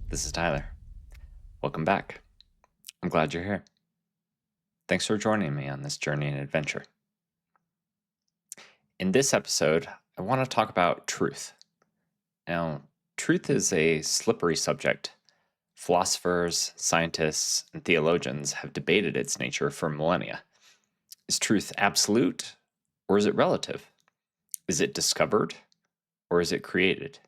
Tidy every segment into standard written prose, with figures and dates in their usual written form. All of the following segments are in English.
This is Tyler. Welcome back. I'm glad you're here. Thanks for joining me on this journey and adventure. In this episode, I want to talk about truth. Now, truth is a slippery subject. Philosophers, scientists, and theologians have debated its nature for millennia. Is truth absolute, or is it relative? Is it discovered, or is it created?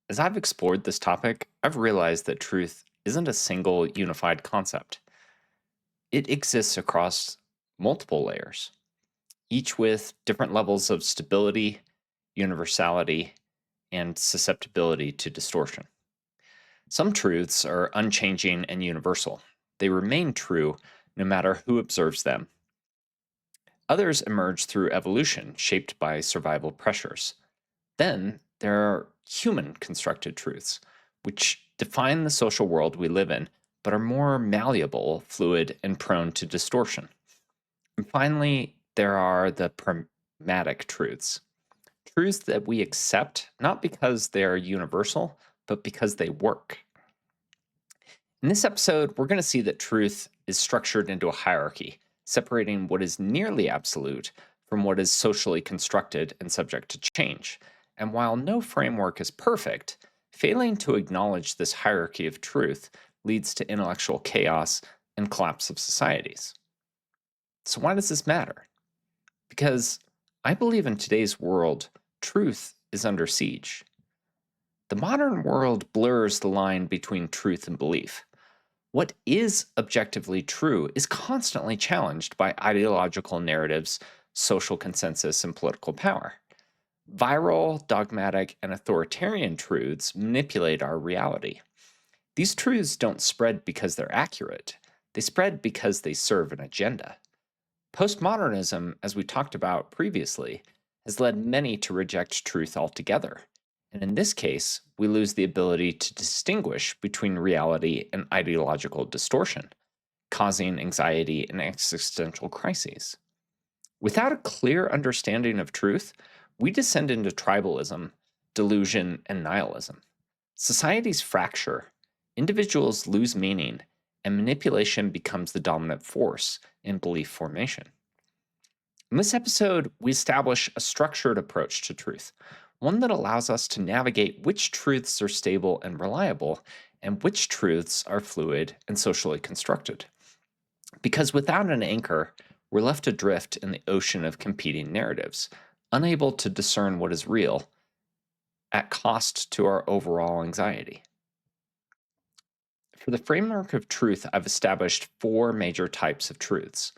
As I've explored this topic, I've realized that truth isn't a single unified concept. It exists across multiple layers, each with different levels of stability, universality, and susceptibility to distortion. Some truths are unchanging and universal. They remain true no matter who observes them. Others emerge through evolution, shaped by survival pressures. Then there are human constructed truths, which define the social world we live in, but are more malleable, fluid, and prone to distortion. And finally, there are the pragmatic truths. Truths that we accept not because they are universal, but because they work. In this episode, we're going to see that truth is structured into a hierarchy, separating what is nearly absolute from what is socially constructed and subject to change. And while no framework is perfect, failing to acknowledge this hierarchy of truth leads to intellectual chaos and collapse of societies. So, why does this matter? Because I believe in today's world, truth is under siege. The modern world blurs the line between truth and belief. What is objectively true is constantly challenged by ideological narratives, social consensus, and political power. Viral, dogmatic, and authoritarian truths manipulate our reality. These truths don't spread because they're accurate, they spread because they serve an agenda. Postmodernism, as we talked about previously, has led many to reject truth altogether. And in this case, we lose the ability to distinguish between reality and ideological distortion, causing anxiety and existential crises. Without a clear understanding of truth, we descend into tribalism, delusion, and nihilism. Societies fracture, individuals lose meaning, and manipulation becomes the dominant force in belief formation. In this episode, we establish a structured approach to truth, one that allows us to navigate which truths are stable and reliable, and which truths are fluid and socially constructed. Because without an anchor, we're left adrift in the ocean of competing narratives, unable to discern what is real, at cost to our overall anxiety. For the framework of truth, I've established four major types of truths.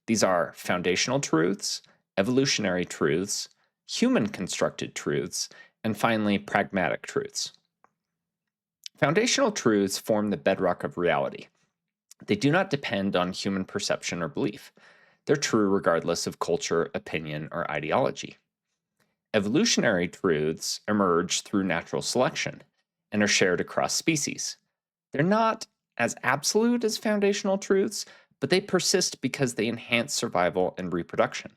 These are foundational truths, evolutionary truths, human constructed truths, and finally, pragmatic truths. Foundational truths form the bedrock of reality. They do not depend on human perception or belief. They're true regardless of culture, opinion, or ideology. Evolutionary truths emerge through natural selection and are shared across species. They're not as absolute as foundational truths, but they persist because they enhance survival and reproduction.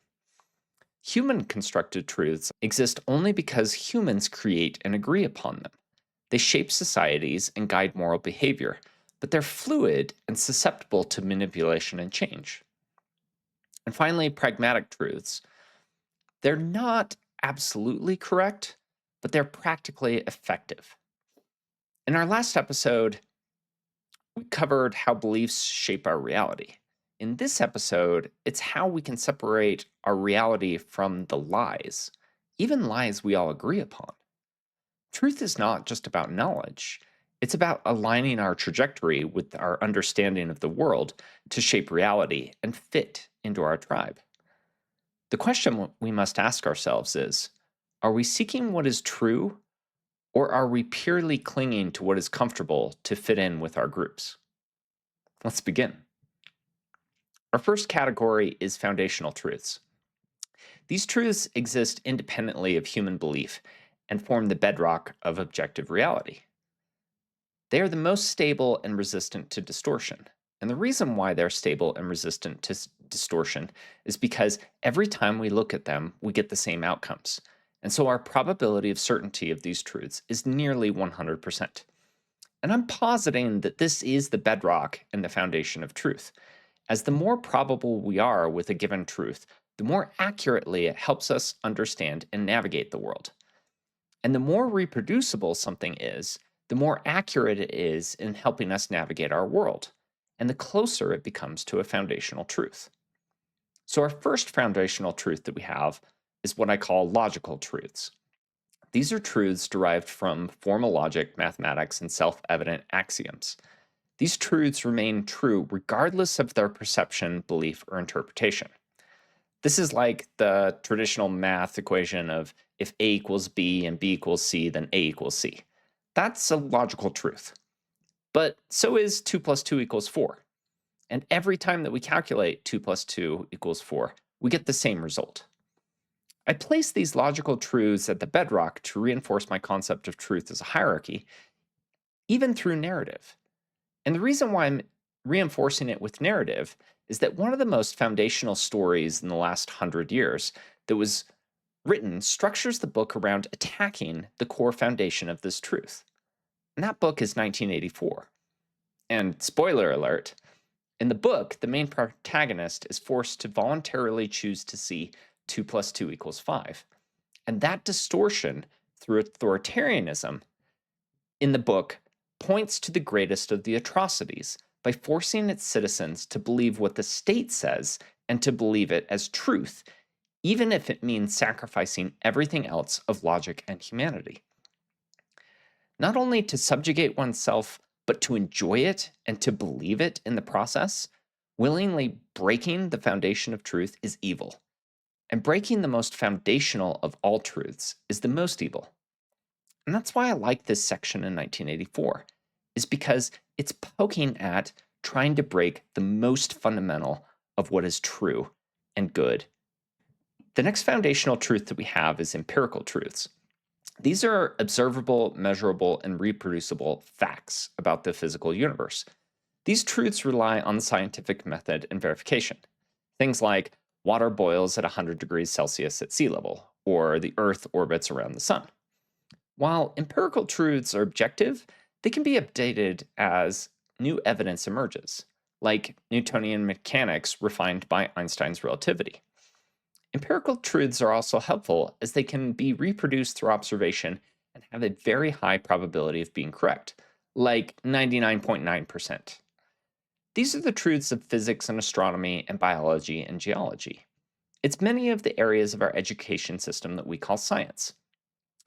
Human constructed truths exist only because humans create and agree upon them. They shape societies and guide moral behavior, but they're fluid and susceptible to manipulation and change. And finally, pragmatic truths. They're not absolutely correct, but they're practically effective. In our last episode, we covered how beliefs shape our reality. In this episode, it's how we can separate our reality from the lies, even lies we all agree upon. Truth is not just about knowledge, it's about aligning our trajectory with our understanding of the world to shape reality and fit into our tribe. The question we must ask ourselves is, are we seeking what is true, or are we purely clinging to what is comfortable to fit in with our groups? Let's begin. Our first category is foundational truths. These truths exist independently of human belief and form the bedrock of objective reality. They are the most stable and resistant to distortion. And the reason why they're stable and resistant to distortion is because every time we look at them, we get the same outcomes. And so our probability of certainty of these truths is nearly 100%. And I'm positing that this is the bedrock and the foundation of truth. As the more probable we are with a given truth, the more accurately it helps us understand and navigate the world. And the more reproducible something is, the more accurate it is in helping us navigate our world, and the closer it becomes to a foundational truth. So, our first foundational truth that we have is what I call logical truths. These are truths derived from formal logic, mathematics, and self evident axioms. These truths remain true regardless of their perception, belief, or interpretation. This is like the traditional math equation of if A equals B and B equals C, then A equals C. That's a logical truth. But so is 2 plus 2 equals 4. And every time that we calculate 2 plus 2 equals 4, we get the same result. I place these logical truths at the bedrock to reinforce my concept of truth as a hierarchy, even through narrative. And the reason why I'm reinforcing it with narrative is that one of the most foundational stories in the last 100 years that was written structures the book around attacking the core foundation of this truth. And that book is 1984. And spoiler alert, in the book, the main protagonist is forced to voluntarily choose to see 2 plus 2 equals 5. And that distortion through authoritarianism in the book points to the greatest of the atrocities by forcing its citizens to believe what the state says and to believe it as truth, even if it means sacrificing everything else of logic and humanity. Not only to subjugate oneself, but to enjoy it and to believe it in the process, willingly breaking the foundation of truth is evil. And breaking the most foundational of all truths is the most evil. And that's why I like this section in 1984, is because it's poking at trying to break the most fundamental of what is true and good. The next foundational truth that we have is empirical truths. These are observable, measurable, and reproducible facts about the physical universe. These truths rely on the scientific method and verification. Things like water boils at 100 degrees Celsius at sea level, or the Earth orbits around the sun. While empirical truths are objective, they can be updated as new evidence emerges, like Newtonian mechanics refined by Einstein's relativity. Empirical truths are also helpful as they can be reproduced through observation and have a very high probability of being correct, like 99.9%. These are the truths of physics and astronomy and biology and geology. It's many of the areas of our education system that we call science.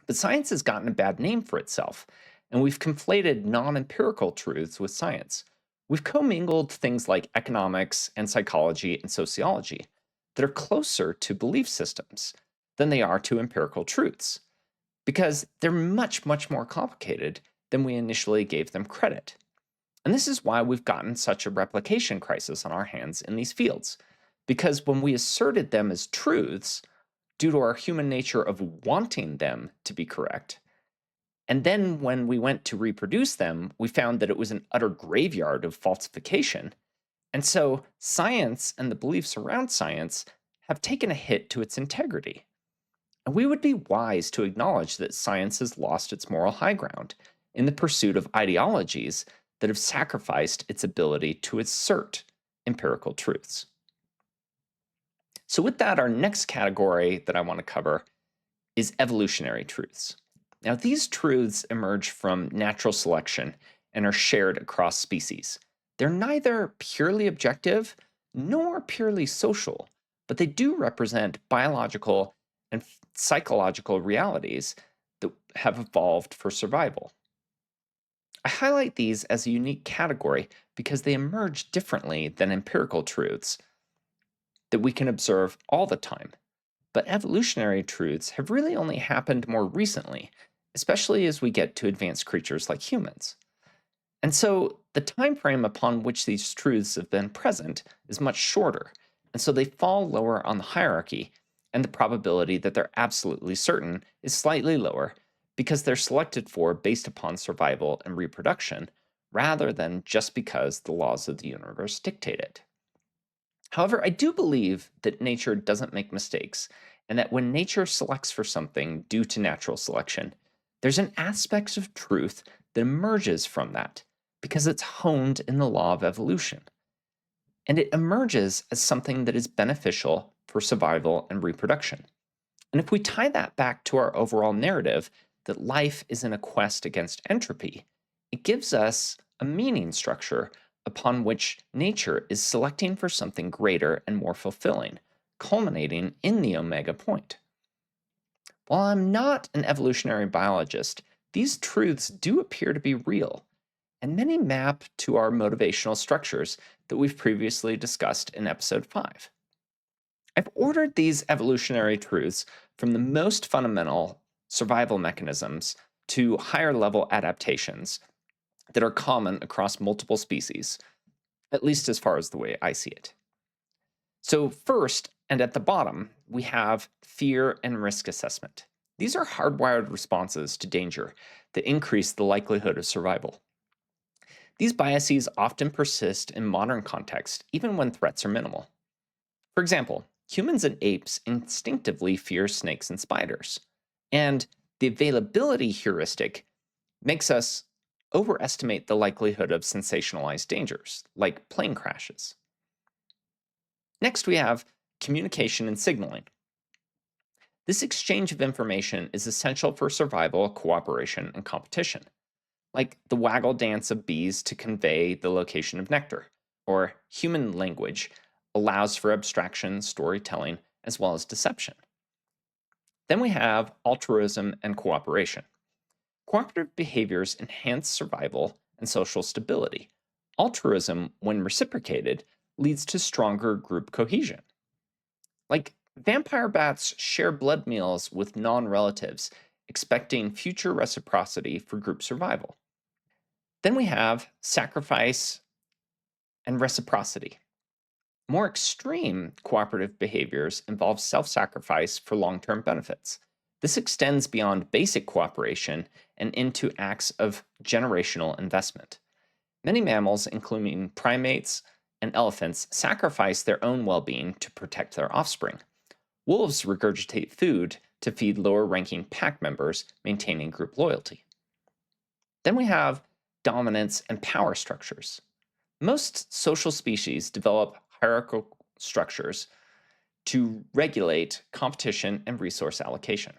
But science has gotten a bad name for itself, and we've conflated non empirical truths with science. We've commingled things like economics and psychology and sociology that are closer to belief systems than they are to empirical truths, because they're much, much more complicated than we initially gave them credit. And this is why we've gotten such a replication crisis on our hands in these fields, because when we asserted them as truths, due to our human nature of wanting them to be correct. And then when we went to reproduce them, we found that it was an utter graveyard of falsification. And so science and the beliefs around science have taken a hit to its integrity. And we would be wise to acknowledge that science has lost its moral high ground in the pursuit of ideologies that have sacrificed its ability to assert empirical truths. So, with that, our next category that I want to cover is evolutionary truths. Now, these truths emerge from natural selection and are shared across species. They're neither purely objective nor purely social, but they do represent biological and psychological realities that have evolved for survival. I highlight these as a unique category because they emerge differently than empirical truths that we can observe all the time. But evolutionary truths have really only happened more recently, especially as we get to advanced creatures like humans. And so the time frame upon which these truths have been present is much shorter, and so they fall lower on the hierarchy, and the probability that they're absolutely certain is slightly lower because they're selected for based upon survival and reproduction rather than just because the laws of the universe dictate it. However, I do believe that nature doesn't make mistakes, and that when nature selects for something due to natural selection, there's an aspect of truth that emerges from that because it's honed in the law of evolution. And it emerges as something that is beneficial for survival and reproduction. And if we tie that back to our overall narrative that life is in a quest against entropy, it gives us a meaning structure upon which nature is selecting for something greater and more fulfilling, culminating in the omega point. While I'm not an evolutionary biologist, these truths do appear to be real, and many map to our motivational structures that we've previously discussed in episode 5. I've ordered these evolutionary truths from the most fundamental survival mechanisms to higher level adaptations that are common across multiple species, at least as far as the way I see it. So, first, and at the bottom, we have fear and risk assessment. These are hardwired responses to danger that increase the likelihood of survival. These biases often persist in modern contexts, even when threats are minimal. For example, humans and apes instinctively fear snakes and spiders, and the availability heuristic makes us overestimate the likelihood of sensationalized dangers, like plane crashes. Next, we have communication and signaling. This exchange of information is essential for survival, cooperation, and competition, like the waggle dance of bees to convey the location of nectar, or human language allows for abstraction, storytelling, as well as deception. Then we have altruism and cooperation. Cooperative behaviors enhance survival and social stability. Altruism, when reciprocated, leads to stronger group cohesion. Like vampire bats share blood meals with non relatives, expecting future reciprocity for group survival. Then we have sacrifice and reciprocity. More extreme cooperative behaviors involve self sacrifice for long term benefits. This extends beyond basic cooperation and into acts of generational investment. Many mammals, including primates and elephants, sacrifice their own well being to protect their offspring. Wolves regurgitate food to feed lower ranking pack members, maintaining group loyalty. Then we have dominance and power structures. Most social species develop hierarchical structures to regulate competition and resource allocation.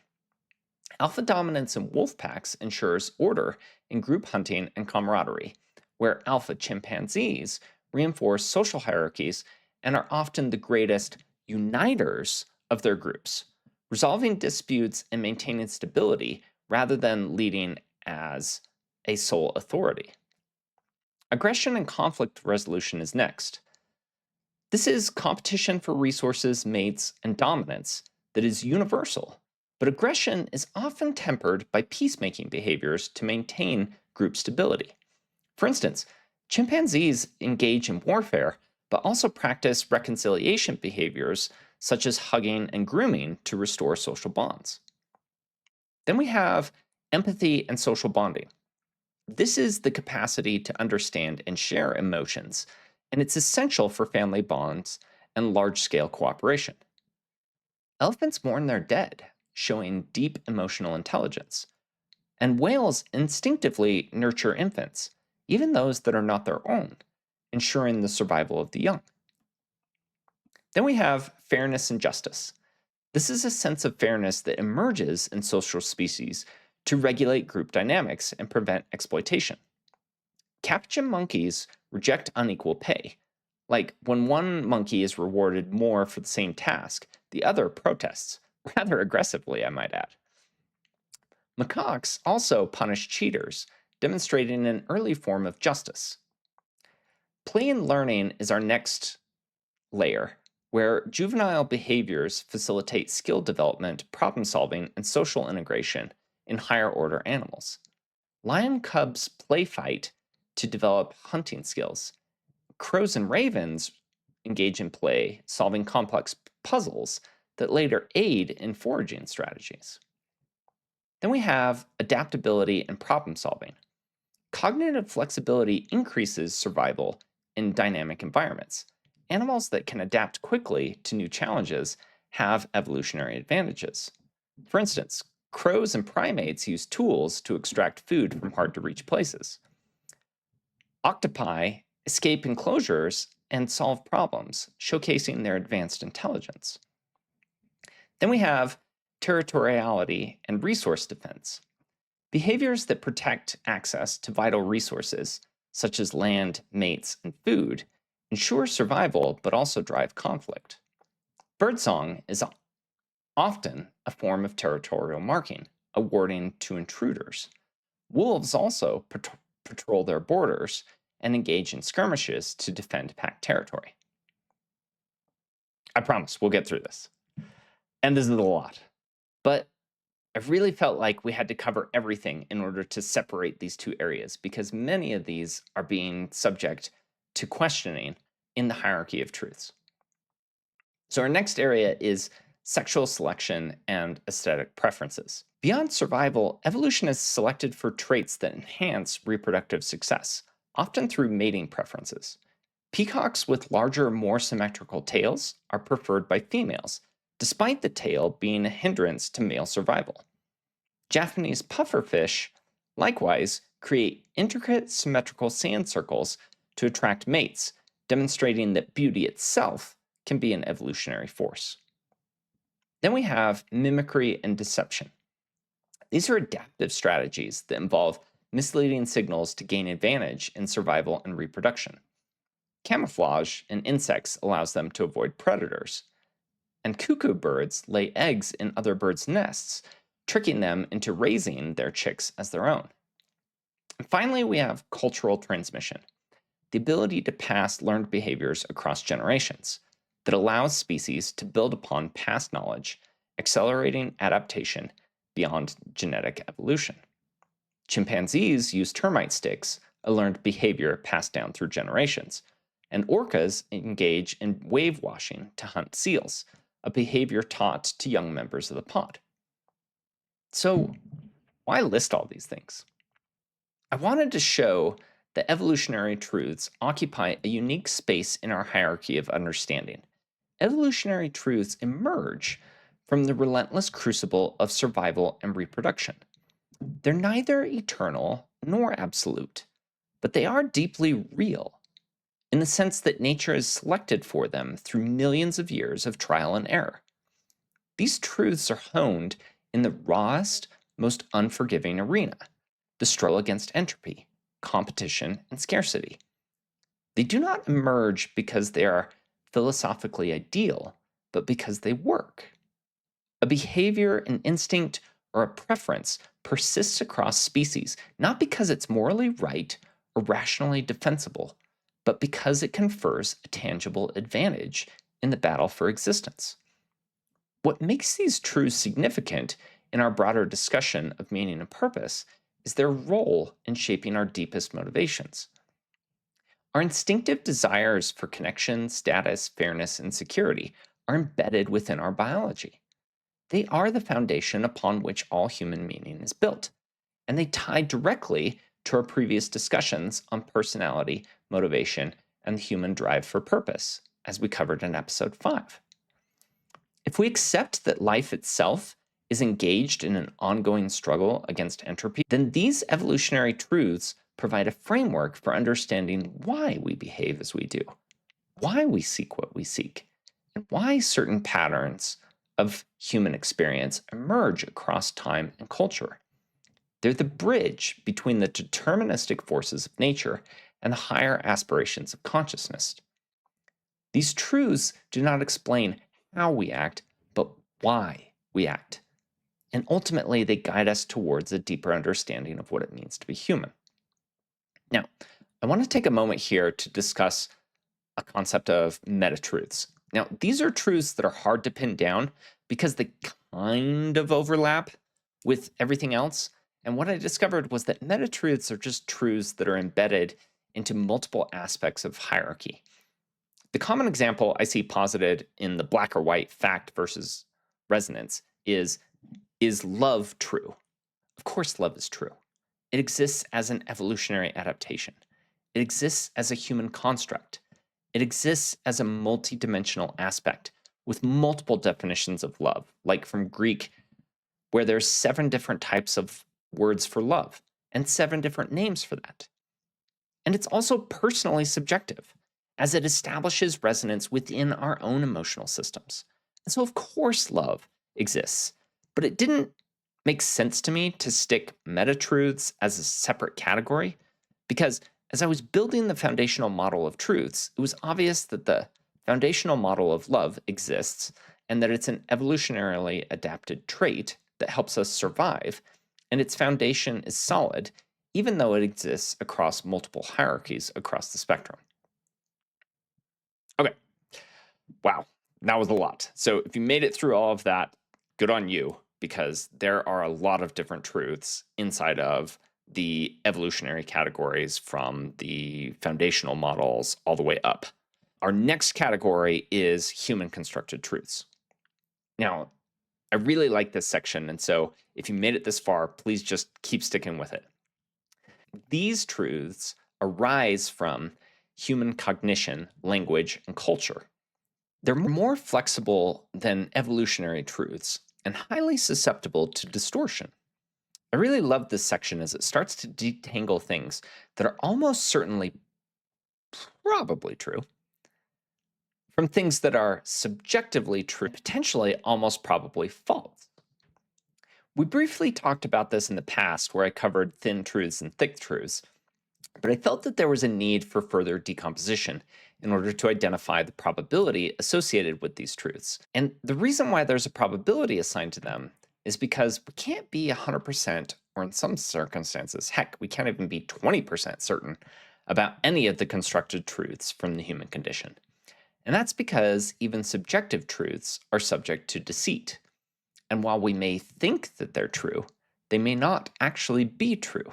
Alpha dominance in wolf packs ensures order in group hunting and camaraderie, where alpha chimpanzees reinforce social hierarchies and are often the greatest uniters of their groups, resolving disputes and maintaining stability rather than leading as a sole authority. Aggression and conflict resolution is next. This is competition for resources, mates, and dominance that is universal, but aggression is often tempered by peacemaking behaviors to maintain group stability. For instance, chimpanzees engage in warfare, but also practice reconciliation behaviors such as hugging and grooming to restore social bonds. Then we have empathy and social bonding. This is the capacity to understand and share emotions, and it's essential for family bonds and large scale cooperation. Elephants mourn their dead, showing deep emotional intelligence, and whales instinctively nurture infants, even those that are not their own, ensuring the survival of the young. Then we have fairness and justice. This is a sense of fairness that emerges in social species to regulate group dynamics and prevent exploitation. Capuchin monkeys reject unequal pay. Like when one monkey is rewarded more for the same task, the other protests, rather aggressively, I might add. Macaques also punish cheaters, demonstrating an early form of justice. Play and learning is our next layer, where juvenile behaviors facilitate skill development, problem solving, and social integration in higher order animals. Lion cubs play fight to develop hunting skills. Crows and ravens engage in play, solving complex puzzles that later aid in foraging strategies. Then we have adaptability and problem solving. Cognitive flexibility increases survival in dynamic environments. Animals that can adapt quickly to new challenges have evolutionary advantages. For instance, crows and primates use tools to extract food from hard-to-reach places. Octopi escape enclosures and solve problems, showcasing their advanced intelligence. Then we have territoriality and resource defense. Behaviors that protect access to vital resources, such as land, mates, and food, ensure survival but also drive conflict. Birdsong is often a form of territorial marking, a warning to intruders. Wolves also patrol their borders and engage in skirmishes to defend pack territory. I promise we'll get through this. And this is a lot. But I really felt like we had to cover everything in order to separate these two areas, because many of these are being subject to questioning in the hierarchy of truths. So our next area is sexual selection and aesthetic preferences. Beyond survival, evolution is selected for traits that enhance reproductive success, often through mating preferences. Peacocks with larger, more symmetrical tails are preferred by females, despite the tail being a hindrance to male survival. Japanese pufferfish, likewise, create intricate, symmetrical sand circles to attract mates, demonstrating that beauty itself can be an evolutionary force. Then we have mimicry and deception. These are adaptive strategies that involve misleading signals to gain advantage in survival and reproduction. Camouflage in insects allows them to avoid predators. And cuckoo birds lay eggs in other birds' nests, tricking them into raising their chicks as their own. And finally, we have cultural transmission, the ability to pass learned behaviors across generations that allows species to build upon past knowledge, accelerating adaptation beyond genetic evolution. Chimpanzees use termite sticks, a learned behavior passed down through generations, and orcas engage in wave washing to hunt seals, a behavior taught to young members of the pod. So, why list all these things? I wanted to show that evolutionary truths occupy a unique space in our hierarchy of understanding. Evolutionary truths emerge from the relentless crucible of survival and reproduction. They're neither eternal nor absolute, but they are deeply real, in the sense that nature has selected for them through millions of years of trial and error. These truths are honed in the rawest, most unforgiving arena, the struggle against entropy, competition, and scarcity. They do not emerge because they are philosophically ideal, but because they work. A behavior, an instinct, or a preference persists across species, not because it's morally right or rationally defensible, but because it confers a tangible advantage in the battle for existence. What makes these truths significant in our broader discussion of meaning and purpose is their role in shaping our deepest motivations. Our instinctive desires for connection, status, fairness, and security are embedded within our biology. They are the foundation upon which all human meaning is built, and they tie directly to our previous discussions on personality, motivation, and the human drive for purpose, as we covered in episode 5. If we accept that life itself is engaged in an ongoing struggle against entropy, then these evolutionary truths provide a framework for understanding why we behave as we do, why we seek what we seek, and why certain patterns of human experience emerge across time and culture. They're the bridge between the deterministic forces of nature and the higher aspirations of consciousness. These truths do not explain how we act, but why we act. And ultimately, they guide us towards a deeper understanding of what it means to be human. Now, I want to take a moment here to discuss a concept of meta-truths. Now, these are truths that are hard to pin down because they kind of overlap with everything else. And what I discovered was that meta-truths are just truths that are embedded into multiple aspects of hierarchy. The common example I see posited in the black or white fact versus resonance is love true? Of course love is true. It exists as an evolutionary adaptation. It exists as a human construct. It exists as a multidimensional aspect with multiple definitions of love, like from Greek, where there's 7 different types of words for love and 7 different names for that. And it's also personally subjective, as it establishes resonance within our own emotional systems. And so, of course, love exists, but it didn't make sense to me to stick meta truths as a separate category because as I was building the foundational model of truths, it was obvious that the foundational model of love exists and that it's an evolutionarily adapted trait that helps us survive, and its foundation is solid even though it exists across multiple hierarchies across the spectrum. Okay, wow, that was a lot. So if you made it through all of that, good on you, because there are a lot of different truths inside of the evolutionary categories from the foundational models all the way up. Our next category is human constructed truths. Now, I really like this section, and so if you made it this far, please just keep sticking with it. These truths arise from human cognition, language, and culture. They're more flexible than evolutionary truths and highly susceptible to distortion. I really love this section as it starts to detangle things that are almost certainly probably true from things that are subjectively true, potentially almost probably false. We briefly talked about this in the past where I covered thin truths and thick truths, but I felt that there was a need for further decomposition in order to identify the probability associated with these truths. And the reason why there's a probability assigned to them is because we can't be 100%, or in some circumstances, heck, we can't even be 20% certain about any of the constructed truths from the human condition. And that's because even subjective truths are subject to deceit. And while we may think that they're true, they may not actually be true.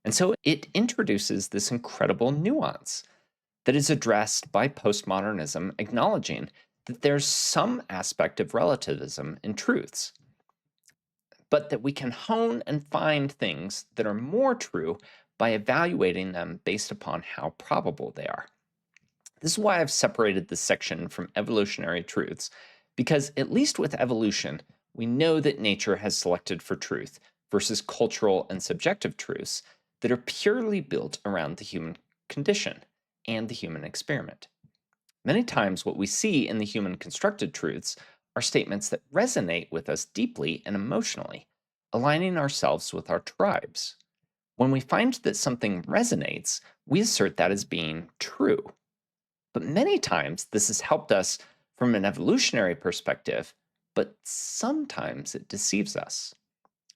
And so it introduces this incredible nuance that is addressed by postmodernism, acknowledging that there's some aspect of relativism in truths, but that we can hone and find things that are more true by evaluating them based upon how probable they are. This is why I've separated this section from evolutionary truths, because at least with evolution, we know that nature has selected for truth versus cultural and subjective truths that are purely built around the human condition and the human experiment. Many times, what we see in the human constructed truths are statements that resonate with us deeply and emotionally, aligning ourselves with our tribes. When we find that something resonates, we assert that as being true. But many times, this has helped us from an evolutionary perspective, but sometimes it deceives us.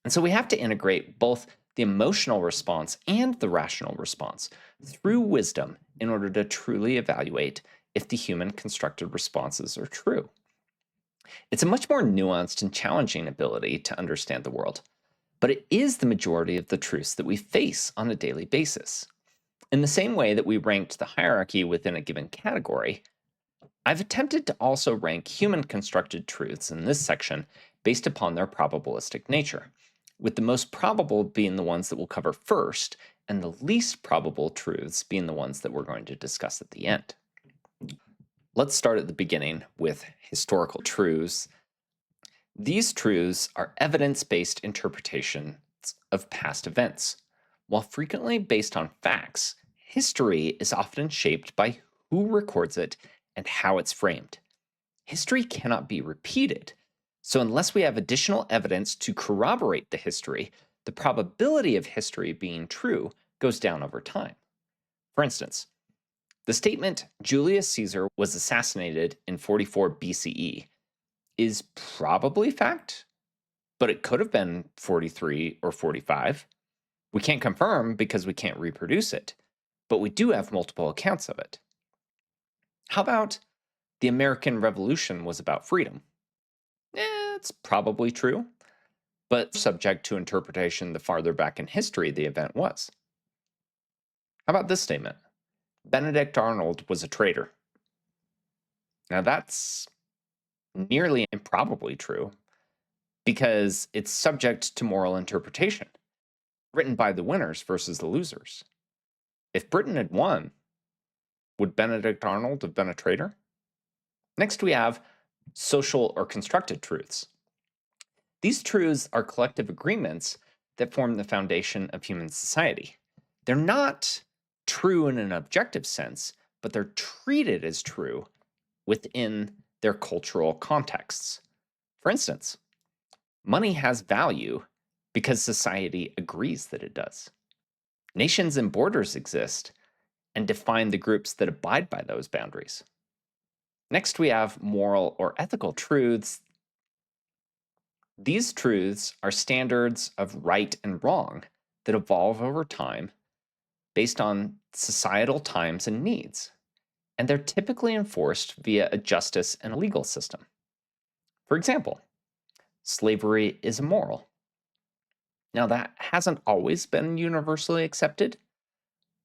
And so we have to integrate both the emotional response and the rational response through wisdom in order to truly evaluate if the human constructed responses are true. It's a much more nuanced and challenging ability to understand the world, but it is the majority of the truths that we face on a daily basis. In the same way that we ranked the hierarchy within a given category, I've attempted to also rank human constructed truths in this section based upon their probabilistic nature, with the most probable being the ones that we'll cover first, and the least probable truths being the ones that we're going to discuss at the end. Let's start at the beginning with historical truths. These truths are evidence-based interpretations of past events. While frequently based on facts, history is often shaped by who records it and how it's framed. History cannot be repeated, so unless we have additional evidence to corroborate the history, the probability of history being true goes down over time. For instance, the statement Julius Caesar was assassinated in 44 BCE is probably fact, but it could have been 43 or 45. We can't confirm because we can't reproduce it, but we do have multiple accounts of it. How about the American Revolution was about freedom? It's probably true, but subject to interpretation the farther back in history the event was. How about this statement? Benedict Arnold was a traitor. Now that's nearly improbably true because it's subject to moral interpretation, written by the winners versus the losers. If Britain had won, would Benedict Arnold have been a traitor? Next, we have social or constructed truths. These truths are collective agreements that form the foundation of human society. They're not true in an objective sense, but they're treated as true within their cultural contexts. For instance, money has value because society agrees that it does. Nations and borders exist and define the groups that abide by those boundaries. Next, we have moral or ethical truths. These truths are standards of right and wrong that evolve over time based on societal times and needs, and they're typically enforced via a justice and a legal system. For example, slavery is immoral. Now, that hasn't always been universally accepted,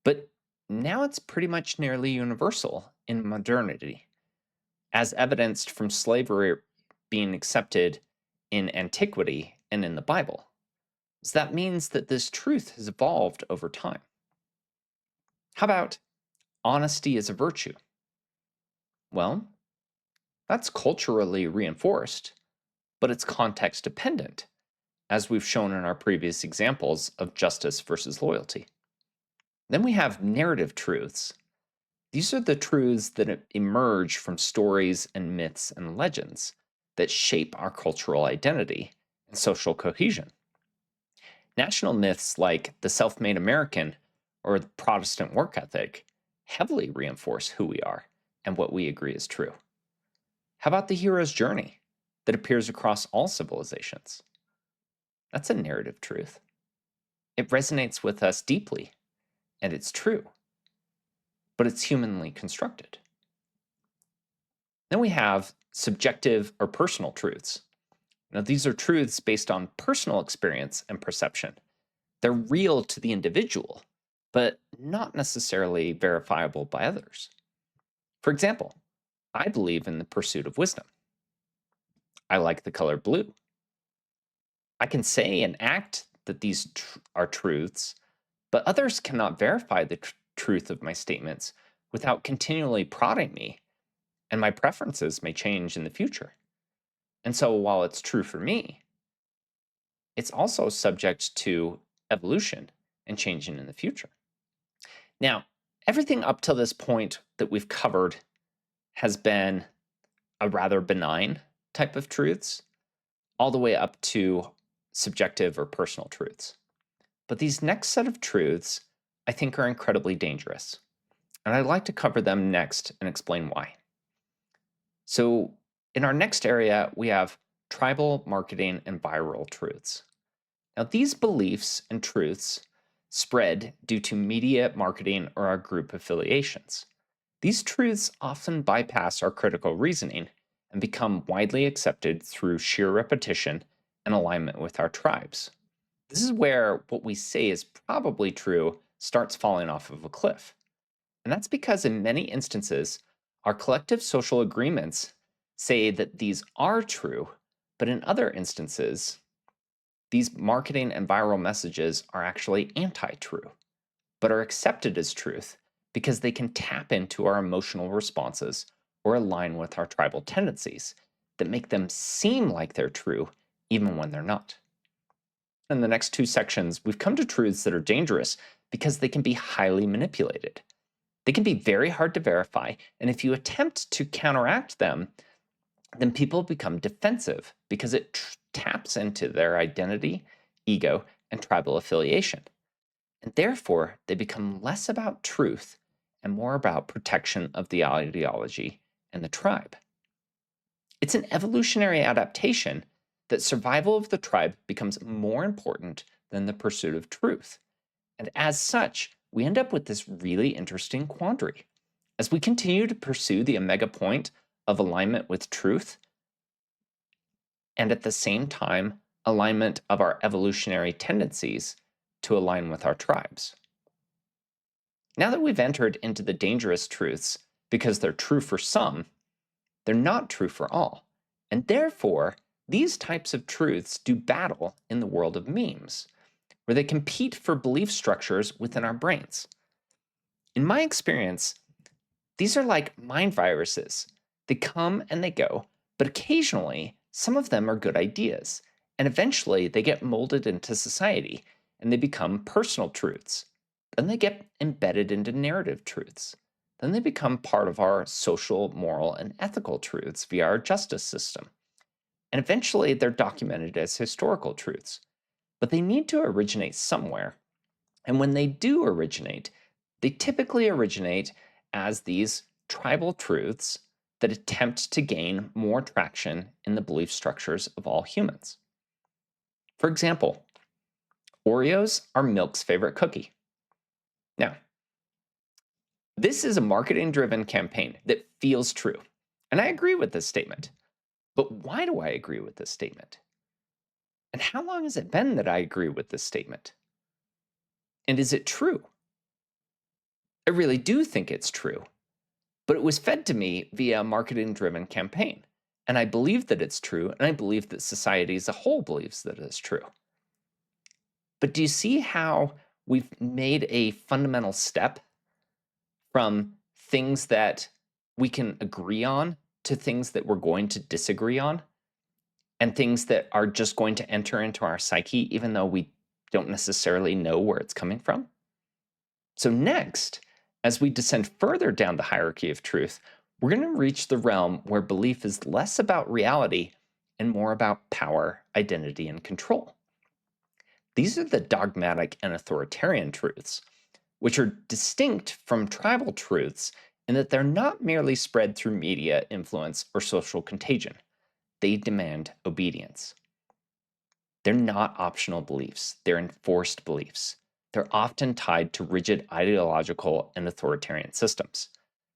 but now it's pretty much nearly universal in modernity, as evidenced from slavery being accepted in antiquity and in the Bible. So that means that this truth has evolved over time. How about honesty as a virtue? Well, that's culturally reinforced, but it's context dependent, as we've shown in our previous examples of justice versus loyalty. Then we have narrative truths. These are the truths that emerge from stories and myths and legends that shape our cultural identity and social cohesion. National myths like the self made American or the Protestant work ethic heavily reinforce who we are and what we agree is true. How about the hero's journey that appears across all civilizations? That's a narrative truth. It resonates with us deeply, and it's true, but it's humanly constructed. Then we have subjective or personal truths. Now, these are truths based on personal experience and perception. They're real to the individual, but not necessarily verifiable by others. For example, I believe in the pursuit of wisdom. I like the color blue. I can say and act that these are truths, but others cannot verify the truth of my statements without continually prodding me, and my preferences may change in the future. And so while it's true for me, it's also subject to evolution and changing in the future. Now, everything up till this point that we've covered has been a rather benign type of truths, all the way up to subjective or personal truths. But these next set of truths, I think, are incredibly dangerous. And I'd like to cover them next and explain why. So, in our next area, we have tribal marketing and viral truths. Now, these beliefs and truths spread due to media marketing or our group affiliations. These truths often bypass our critical reasoning and become widely accepted through sheer repetition and alignment with our tribes. This is where what we say is probably true starts falling off of a cliff. And that's because in many instances, our collective social agreements say that these are true, but in other instances, these marketing and viral messages are actually anti true, but are accepted as truth because they can tap into our emotional responses or align with our tribal tendencies that make them seem like they're true even when they're not. In the next two sections, we've come to truths that are dangerous because they can be highly manipulated. They can be very hard to verify, and if you attempt to counteract them, then people become defensive because it taps into their identity, ego, and tribal affiliation. And therefore, they become less about truth and more about protection of the ideology and the tribe. It's an evolutionary adaptation that survival of the tribe becomes more important than the pursuit of truth. And as such, we end up with this really interesting quandary. As we continue to pursue the omega point of alignment with truth, and at the same time, alignment of our evolutionary tendencies to align with our tribes. Now that we've entered into the dangerous truths because they're true for some, they're not true for all. And therefore, these types of truths do battle in the world of memes, where they compete for belief structures within our brains. In my experience, these are like mind viruses. They come and they go, but occasionally, some of them are good ideas, And eventually, they get molded into society and they become personal truths. Then they get embedded into narrative truths. Then they become part of our social, moral, and ethical truths via our justice system. And eventually, they're documented as historical truths. But they need to originate somewhere. And when they do originate, they typically originate as these tribal truths that attempt to gain more traction in the belief structures of all humans. For example, Oreos are milk's favorite cookie. Now, this is a marketing driven campaign that feels true. And I agree with this statement. But why do I agree with this statement? And how long has it been that I agree with this statement? And is it true? I really do think it's true. But it was fed to me via a marketing driven campaign. And I believe that it's true. And I believe that society as a whole believes that it's true. But do you see how we've made a fundamental step from things that we can agree on to things that we're going to disagree on, and things that are just going to enter into our psyche, even though we don't necessarily know where it's coming from? So, next, as we descend further down the hierarchy of truth, we're going to reach the realm where belief is less about reality and more about power, identity, and control. These are the dogmatic and authoritarian truths, which are distinct from tribal truths in that they're not merely spread through media influence or social contagion. They demand obedience. They're not optional beliefs, they're enforced beliefs. They're often tied to rigid ideological and authoritarian systems.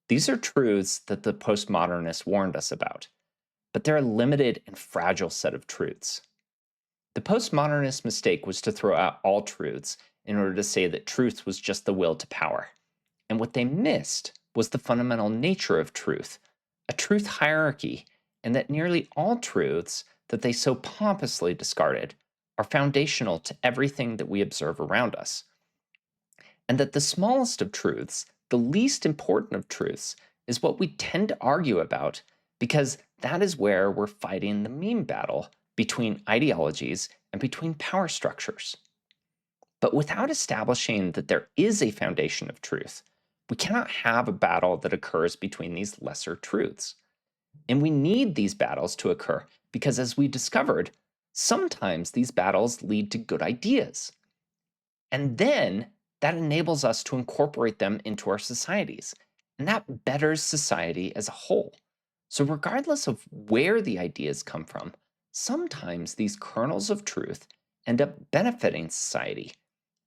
These are truths that the postmodernists warned us about, but they're a limited and fragile set of truths. The postmodernist mistake was to throw out all truths in order to say that truth was just the will to power. And what they missed was the fundamental nature of truth, a truth hierarchy, and that nearly all truths that they so pompously discarded are foundational to everything that we observe around us. And that the smallest of truths, the least important of truths, is what we tend to argue about because that is where we're fighting the meme battle between ideologies and between power structures. But without establishing that there is a foundation of truth, we cannot have a battle that occurs between these lesser truths. And we need these battles to occur because, as we discovered, sometimes these battles lead to good ideas. And then that enables us to incorporate them into our societies. And that betters society as a whole. So, regardless of where the ideas come from, sometimes these kernels of truth end up benefiting society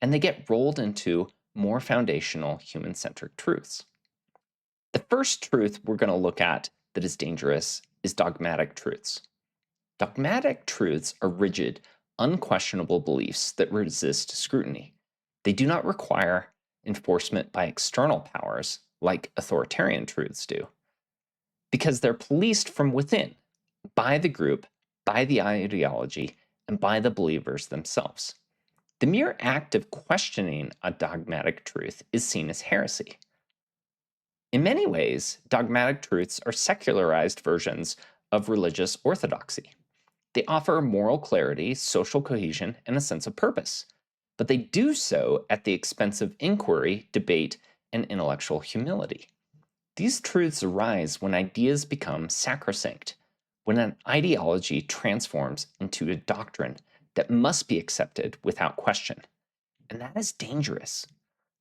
and they get rolled into more foundational human centric truths. The first truth we're going to look at that is dangerous is dogmatic truths. Dogmatic truths are rigid, unquestionable beliefs that resist scrutiny. They do not require enforcement by external powers like authoritarian truths do, because they're policed from within by the group, by the ideology, and by the believers themselves. The mere act of questioning a dogmatic truth is seen as heresy. In many ways, dogmatic truths are secularized versions of religious orthodoxy. They offer moral clarity, social cohesion, and a sense of purpose. But they do so at the expense of inquiry, debate, and intellectual humility. These truths arise when ideas become sacrosanct, when an ideology transforms into a doctrine that must be accepted without question. And that is dangerous,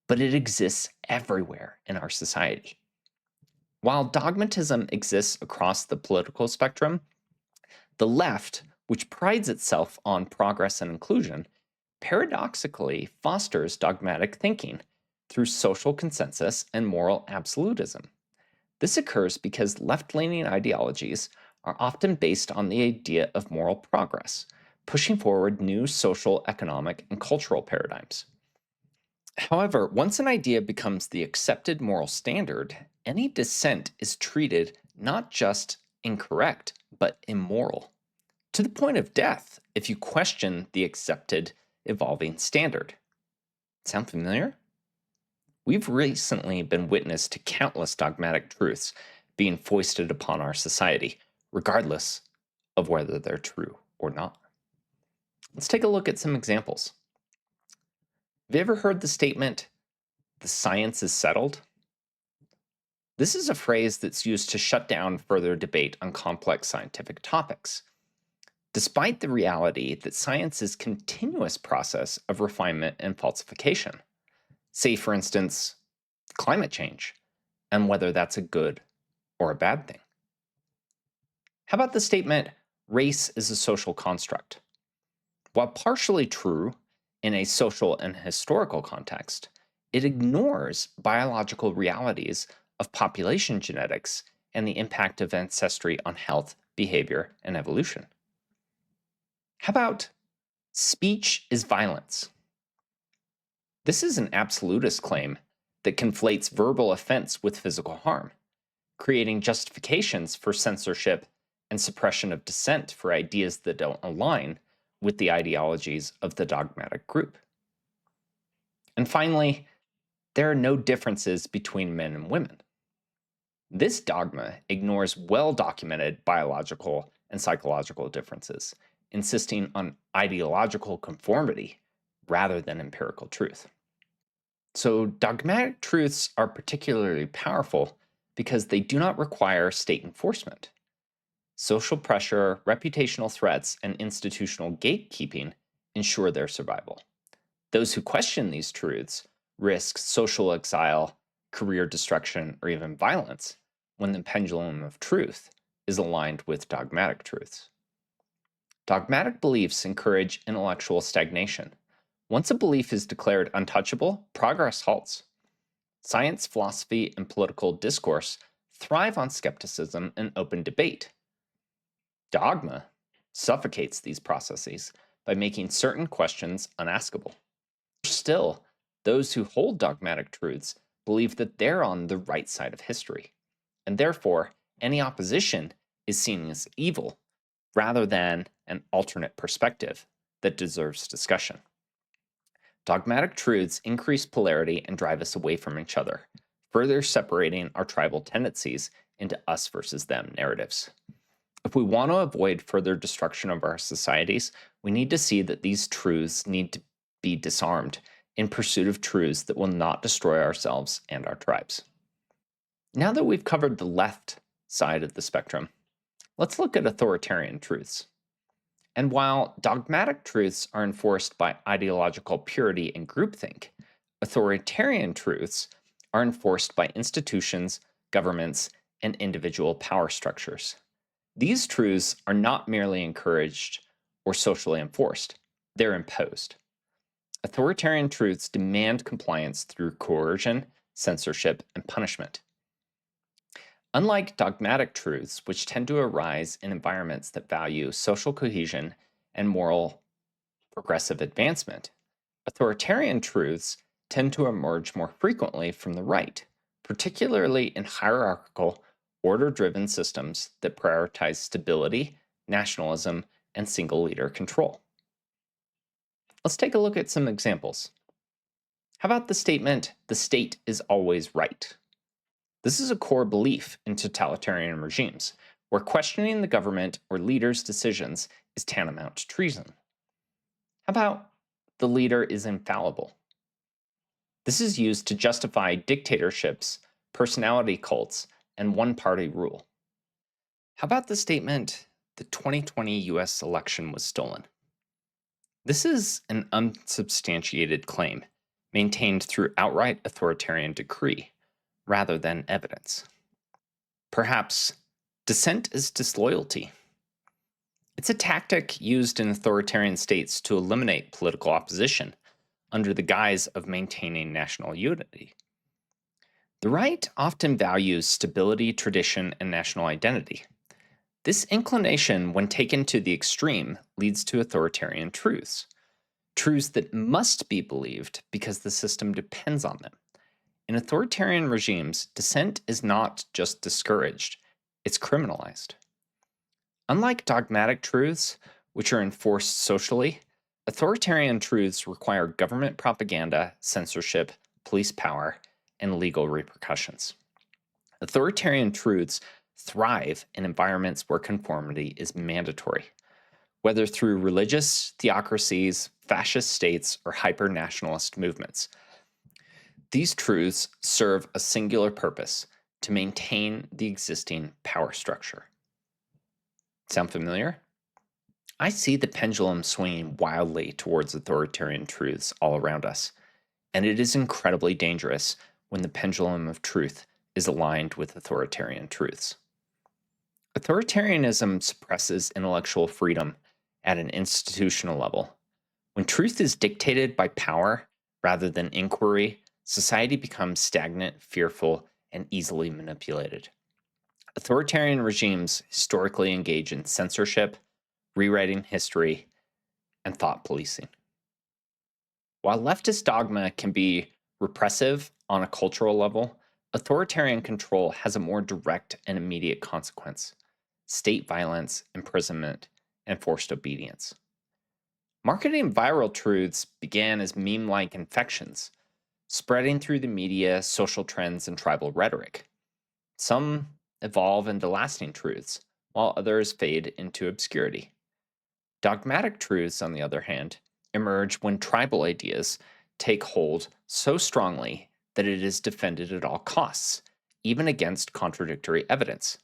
but it exists everywhere in our society. While dogmatism exists across the political spectrum, the left, which prides itself on progress and inclusion, paradoxically fosters dogmatic thinking through social consensus and moral absolutism. This occurs because left leaning ideologies are often based on the idea of moral progress, pushing forward new social, economic, and cultural paradigms. However, once an idea becomes the accepted moral standard, any dissent is treated not just incorrect, but immoral, to the point of death if you question the accepted evolving standard. Sound familiar? We've recently been witness to countless dogmatic truths being foisted upon our society, regardless of whether they're true or not. Let's take a look at some examples. Have you ever heard the statement, the science is settled? This is a phrase that's used to shut down further debate on complex scientific topics, despite the reality that science is a continuous process of refinement and falsification. Say, for instance, climate change, and whether that's a good or a bad thing. How about the statement, race is a social construct? While partially true in a social and historical context, it ignores biological realities of population genetics and the impact of ancestry on health, behavior, and evolution. How about speech is violence? This is an absolutist claim that conflates verbal offense with physical harm, creating justifications for censorship and suppression of dissent for ideas that don't align with the ideologies of the dogmatic group. And finally, there are no differences between men and women. This dogma ignores well-documented biological and psychological differences, insisting on ideological conformity rather than empirical truth. So, dogmatic truths are particularly powerful because they do not require state enforcement. Social pressure, reputational threats, and institutional gatekeeping ensure their survival. Those who question these truths risk social exile, career destruction, or even violence when the pendulum of truth is aligned with dogmatic truths. Dogmatic beliefs encourage intellectual stagnation. Once a belief is declared untouchable, progress halts. Science, philosophy, and political discourse thrive on skepticism and open debate. Dogma suffocates these processes by making certain questions unaskable. Still, those who hold dogmatic truths believe that they're on the right side of history, and therefore any opposition is seen as evil rather than an alternate perspective that deserves discussion. Dogmatic truths increase polarity and drive us away from each other, further separating our tribal tendencies into us versus them narratives. If we want to avoid further destruction of our societies, we need to see that these truths need to be disarmed in pursuit of truths that will not destroy ourselves and our tribes. Now that we've covered the left side of the spectrum, let's look at authoritarian truths. And while dogmatic truths are enforced by ideological purity and groupthink, authoritarian truths are enforced by institutions, governments, and individual power structures. These truths are not merely encouraged or socially enforced, they're imposed. Authoritarian truths demand compliance through coercion, censorship, and punishment. Unlike dogmatic truths, which tend to arise in environments that value social cohesion and moral progressive advancement, authoritarian truths tend to emerge more frequently from the right, particularly in hierarchical, order-driven systems that prioritize stability, nationalism, and single leader control. Let's take a look at some examples. How about the statement, the state is always right? This is a core belief in totalitarian regimes, where questioning the government or leaders' decisions is tantamount to treason. How about the leader is infallible? This is used to justify dictatorships, personality cults, and one-party rule. How about the statement, the 2020 US election was stolen? This is an unsubstantiated claim, maintained through outright authoritarian decree, rather than evidence. Perhaps dissent is disloyalty. It's a tactic used in authoritarian states to eliminate political opposition under the guise of maintaining national unity. The right often values stability, tradition, and national identity. This inclination, when taken to the extreme, leads to authoritarian truths. Truths that must be believed because the system depends on them. In authoritarian regimes, dissent is not just discouraged, it's criminalized. Unlike dogmatic truths, which are enforced socially, authoritarian truths require government propaganda, censorship, police power, and legal repercussions. Authoritarian truths thrive in environments where conformity is mandatory. whether through religious theocracies, fascist states, or hyper nationalist movements. These truths serve a singular purpose: to maintain the existing power structure. Sound familiar? I see the pendulum swinging wildly towards authoritarian truths all around us, and it is incredibly dangerous when the pendulum of truth is aligned with authoritarian truths. Authoritarianism suppresses intellectual freedom at an institutional level. When truth is dictated by power rather than inquiry, society becomes stagnant, fearful, and easily manipulated. Authoritarian regimes historically engage in censorship, rewriting history, and thought policing. While leftist dogma can be repressive on a cultural level, authoritarian control has a more direct and immediate consequence: state violence, imprisonment, and forced obedience. Marketing viral truths began as meme like infections, spreading through the media, social trends, and tribal rhetoric. Some evolve into lasting truths, while others fade into obscurity. Dogmatic truths, on the other hand, emerge when tribal ideas take hold so strongly that it is defended at all costs, even against contradictory evidence.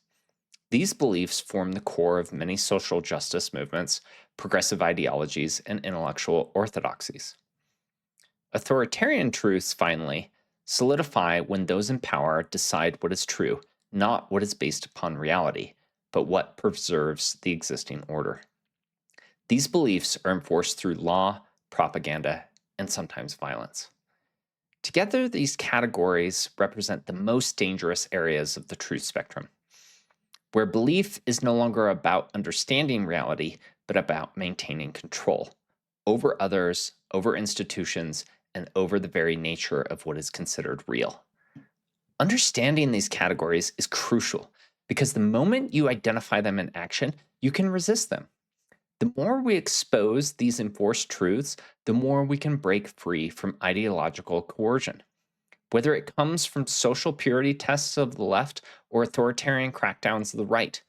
These beliefs form the core of many social justice movements, progressive ideologies, and intellectual orthodoxies. Authoritarian truths, finally, solidify when those in power decide what is true, not what is based upon reality, but what preserves the existing order. These beliefs are enforced through law, propaganda, and sometimes violence. Together, these categories represent the most dangerous areas of the truth spectrum, where belief is no longer about understanding reality, but about maintaining control over others, over institutions, and over the very nature of what is considered real. Understanding these categories is crucial because the moment you identify them in action, you can resist them. The more we expose these enforced truths, the more we can break free from ideological coercion. Whether it comes from social purity tests of the left or authoritarian crackdowns of the right,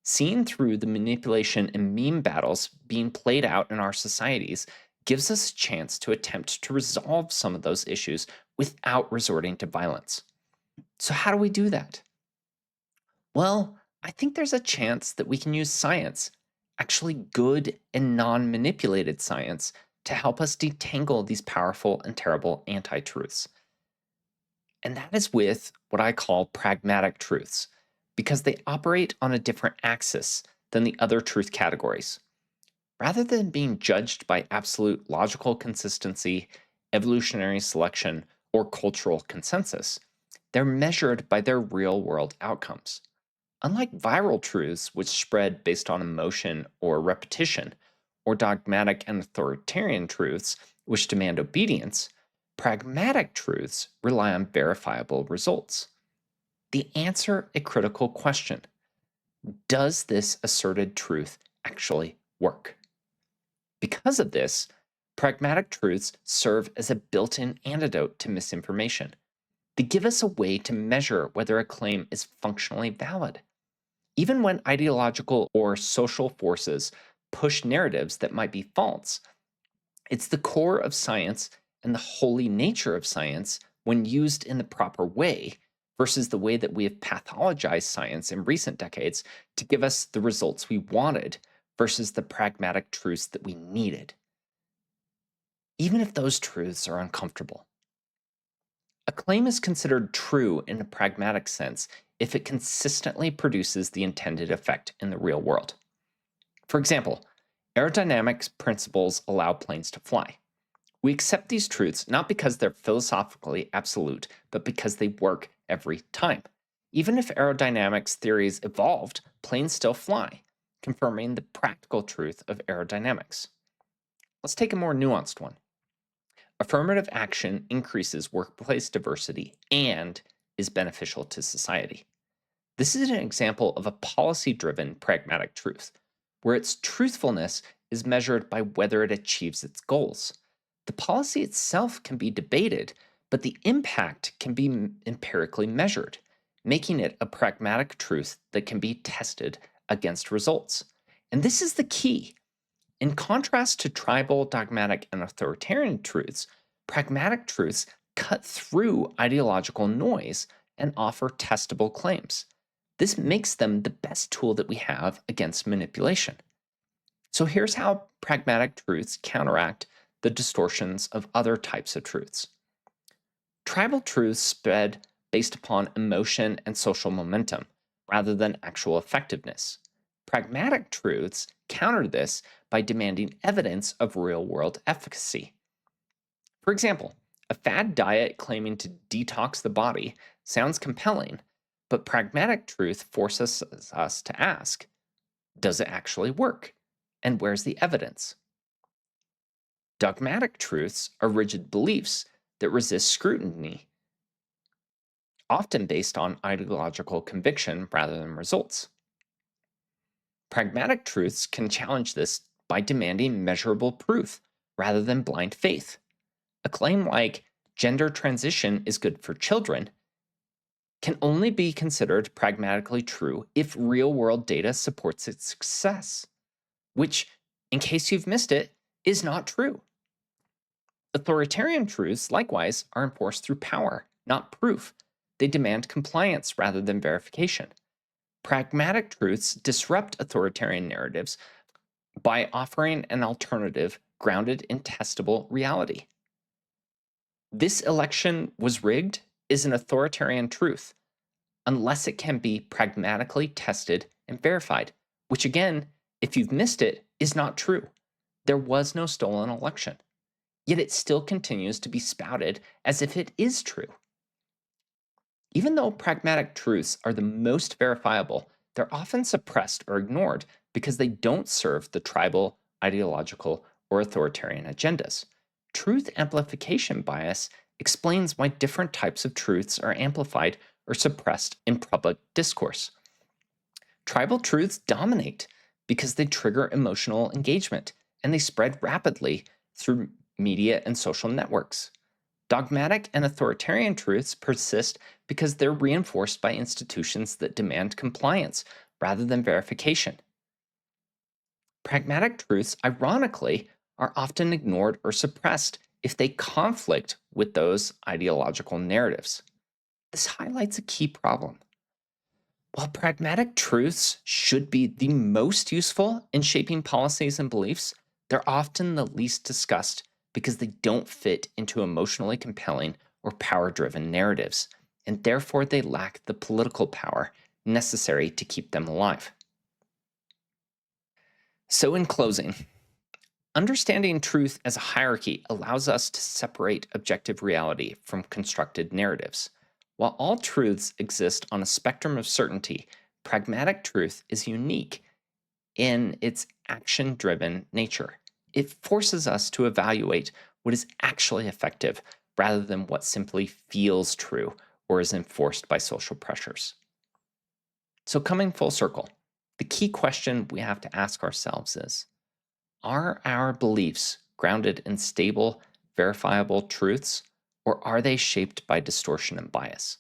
seen through the manipulation and meme battles being played out in our societies gives us a chance to attempt to resolve some of those issues without resorting to violence. So, how do we do that? Well, I think there's a chance that we can use science, actually good and non manipulated science, to help us detangle these powerful and terrible anti truths. And that is with what I call pragmatic truths, because they operate on a different axis than the other truth categories. Rather than being judged by absolute logical consistency, evolutionary selection, or cultural consensus, they're measured by their real world outcomes. Unlike viral truths, which spread based on emotion or repetition, or dogmatic and authoritarian truths, which demand obedience, pragmatic truths rely on verifiable results. They answer a critical question: does this asserted truth actually work? Because of this, pragmatic truths serve as a built in antidote to misinformation. They give us a way to measure whether a claim is functionally valid. Even when ideological or social forces push narratives that might be false, it's the core of science and the holy nature of science, when used in the proper way, versus the way that we have pathologized science in recent decades to give us the results we wanted versus the pragmatic truths that we needed, even if those truths are uncomfortable. A claim is considered true in a pragmatic sense if it consistently produces the intended effect in the real world. For example, aerodynamics principles allow planes to fly. We accept these truths not because they're philosophically absolute, but because they work every time. Even if aerodynamics theories evolved, planes still fly, confirming the practical truth of aerodynamics. Let's take a more nuanced one. Affirmative action increases workplace diversity and is beneficial to society. This is an example of a policy driven pragmatic truth, where its truthfulness is measured by whether it achieves its goals. The policy itself can be debated, but the impact can be empirically measured, making it a pragmatic truth that can be tested against results. And this is the key. In contrast to tribal, dogmatic, and authoritarian truths, pragmatic truths cut through ideological noise and offer testable claims. This makes them the best tool that we have against manipulation. So here's how pragmatic truths counteract the distortions of other types of truths. Tribal truths spread based upon emotion and social momentum rather than actual effectiveness. Pragmatic truths counter this by demanding evidence of real world efficacy. For example, a fad diet claiming to detox the body sounds compelling, but pragmatic truth forces us to ask, does it actually work? And where's the evidence? Dogmatic truths are rigid beliefs that resist scrutiny, often based on ideological conviction rather than results. Pragmatic truths can challenge this by demanding measurable proof rather than blind faith. A claim like gender transition is good for children can only be considered pragmatically true if real world data supports its success, which, in case you've missed it, is not true. Authoritarian truths, likewise, are enforced through power, not proof. They demand compliance rather than verification. Pragmatic truths disrupt authoritarian narratives by offering an alternative grounded in testable reality. This election was rigged is an authoritarian truth, unless it can be pragmatically tested and verified, which again, if you've missed it, is not true. There was no stolen election. Yet it still continues to be spouted as if it is true. Even though pragmatic truths are the most verifiable, they're often suppressed or ignored because they don't serve the tribal, ideological, or authoritarian agendas. Truth amplification bias explains why different types of truths are amplified or suppressed in public discourse. Tribal truths dominate because they trigger emotional engagement and they spread rapidly through media and social networks. Dogmatic and authoritarian truths persist because they're reinforced by institutions that demand compliance rather than verification. Pragmatic truths, ironically, are often ignored or suppressed if they conflict with those ideological narratives. This highlights a key problem. While pragmatic truths should be the most useful in shaping policies and beliefs, they're often the least discussed because they don't fit into emotionally compelling or power driven narratives, and therefore they lack the political power necessary to keep them alive. So, in closing, understanding truth as a hierarchy allows us to separate objective reality from constructed narratives. While all truths exist on a spectrum of certainty, pragmatic truth is unique in its action driven nature. It forces us to evaluate what is actually effective rather than what simply feels true or is enforced by social pressures. So, coming full circle, the key question we have to ask ourselves is, are our beliefs grounded in stable, verifiable truths, or are they shaped by distortion and bias?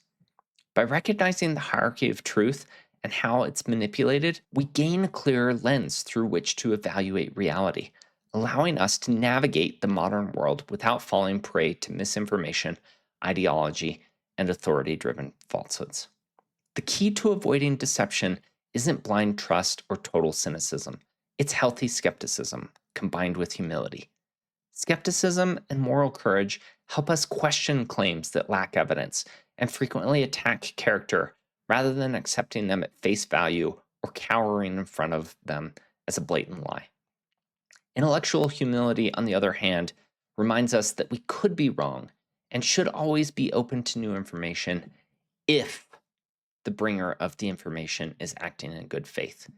By recognizing the hierarchy of truth and how it's manipulated, we gain a clearer lens through which to evaluate reality, allowing us to navigate the modern world without falling prey to misinformation, ideology, and authority driven falsehoods. The key to avoiding deception isn't blind trust or total cynicism, it's healthy skepticism combined with humility. Skepticism and moral courage help us question claims that lack evidence and frequently attack character rather than accepting them at face value or cowering in front of them as a blatant lie. Intellectual humility, on the other hand, reminds us that we could be wrong and should always be open to new information if the bringer of the information is acting in good faith.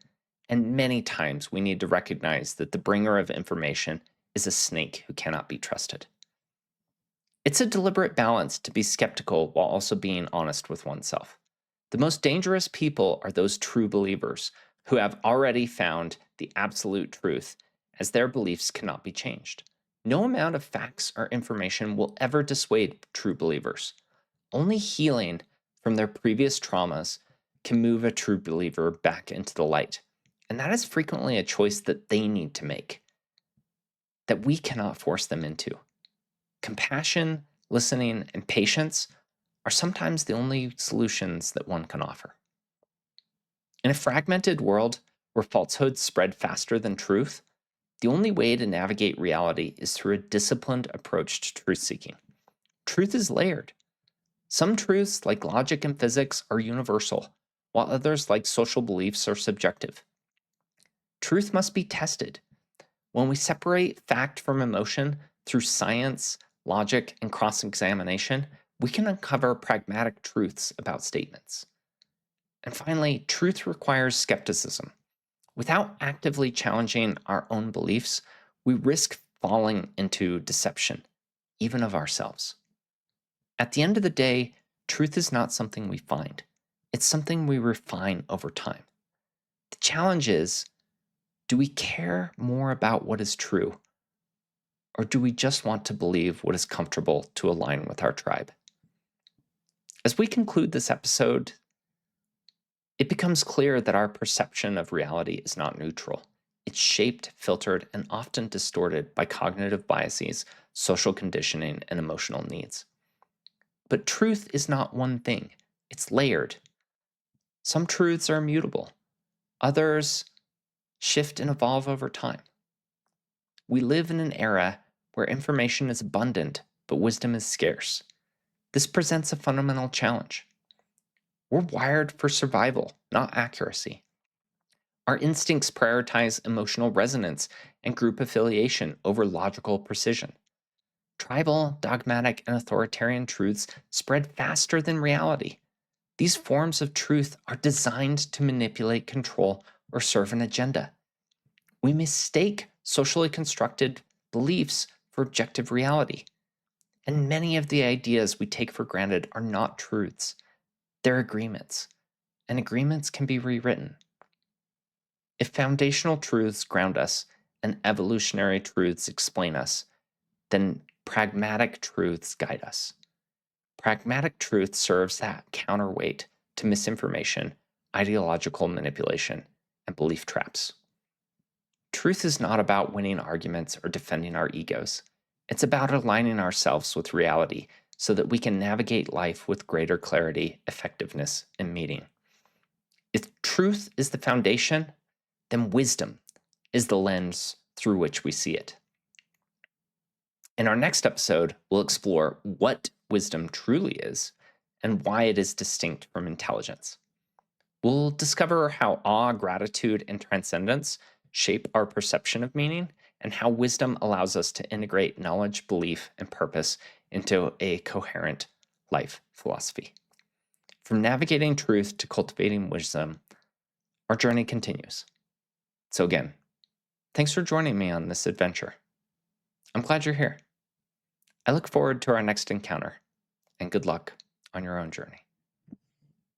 And many times we need to recognize that the bringer of information is a snake who cannot be trusted. It's a deliberate balance to be skeptical while also being honest with oneself. The most dangerous people are those true believers who have already found the absolute truth, as their beliefs cannot be changed. No amount of facts or information will ever dissuade true believers. Only healing from their previous traumas can move a true believer back into the light. And that is frequently a choice that they need to make. that we cannot force them into. Compassion, listening, and patience are sometimes the only solutions that one can offer. In a fragmented world where falsehoods spread faster than truth, the only way to navigate reality is through a disciplined approach to truth seeking. Truth is layered. Some truths, like logic and physics, are universal, while others, like social beliefs, are subjective. Truth must be tested. When we separate fact from emotion through science, logic, and cross examination, we can uncover pragmatic truths about statements. And finally, truth requires skepticism. Without actively challenging our own beliefs, we risk falling into deception, even of ourselves. At the end of the day, truth is not something we find, it's something we refine over time. The challenge is, do we care more about what is true, or do we just want to believe what is comfortable to align with our tribe? As we conclude this episode, it becomes clear that our perception of reality is not neutral. It's shaped, filtered, and often distorted by cognitive biases, social conditioning, and emotional needs. But truth is not one thing, it's layered. Some truths are immutable, others shift and evolve over time. We live in an era where information is abundant, but wisdom is scarce. This presents a fundamental challenge. We're wired for survival, not accuracy. Our instincts prioritize emotional resonance and group affiliation over logical precision. Tribal, dogmatic, and authoritarian truths spread faster than reality. These forms of truth are designed to manipulate, control, or serve an agenda. We mistake socially constructed beliefs for objective reality. And many of the ideas we take for granted are not truths, they're agreements. And agreements can be rewritten. If foundational truths ground us and evolutionary truths explain us, then pragmatic truths guide us. Pragmatic truth serves that counterweight to misinformation, ideological manipulation, and belief traps. Truth is not about winning arguments or defending our egos. It's about aligning ourselves with reality so that we can navigate life with greater clarity, effectiveness, and meaning. If truth is the foundation, then wisdom is the lens through which we see it. In our next episode, we'll explore what wisdom truly is and why it is distinct from intelligence. We'll discover how awe, gratitude, and transcendence shape our perception of meaning, and how wisdom allows us to integrate knowledge, belief, and purpose into a coherent life philosophy. From navigating truth to cultivating wisdom, our journey continues. So again, thanks for joining me on this adventure. I'm glad you're here. I look forward to our next encounter, and good luck on your own journey.